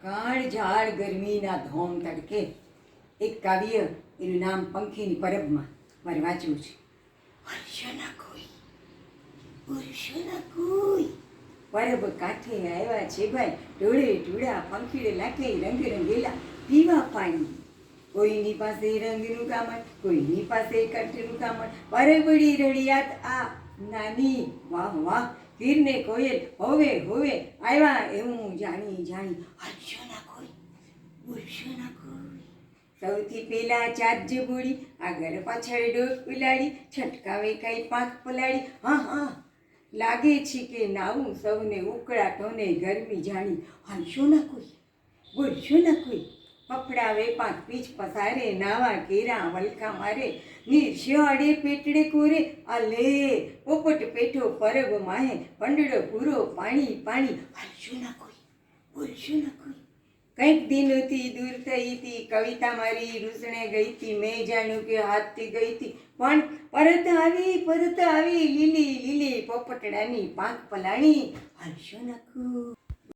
કાળઝાળ ગરમીના ધોમ તડકે એક કાવ્ય, એનું નામ પંખીની પરબમાં મારે વાંચવું છે. હર્ષના કોઈ પુરુષના કોઈ પરબ કાંઠે આવ્યા છે ભાઈ, ઢોળે ઢૂળા પંખીડે લાખે રંગ રંગેલા પીવા પાણી. કોઈની પાસે રંગનું કામણ, કોઈની પાસે કંઠનું કામણ, પરબડી રડિયાત આ નાની. વાહ વાહ, કીરને કોયલ હોવે હોવે આવ્યા એવું જાણી જાણી. હર્ષના કોઈ પુરુષના કોઈ સૌથી પેલા ચારજે બોડી, આગળ પાછળ ડોક ઉલાડી, છટકાવે કઈ પાંખ પલાળી. હા હા લાગે છે કે નાવું સૌને ઉકળાટોને ગરમી જાણી. હંશોના કોઈ પુરુષોના કોઈ પફડાવે પાંખ પીછ પસારે, નાવા કેરા વલખા મારે, નિર્શિયાળે પેટડે કોરે. આ લે પોપટ પેઠો પરબ માહે, પંડળો પૂરો પાણી પાણી. હંશોના કોઈ પુરુષોના કોઈ કંઈક દિનોથી દૂર થઈ હતી કવિતા મારી, રૂસણે ગઈ હતી મેં જાણ્યું કે હાથથી ગઈ હતી, પણ પરત આવી લીલી લીલી પોપટડાની પાંખ પલાણી. હર્ષો નાખું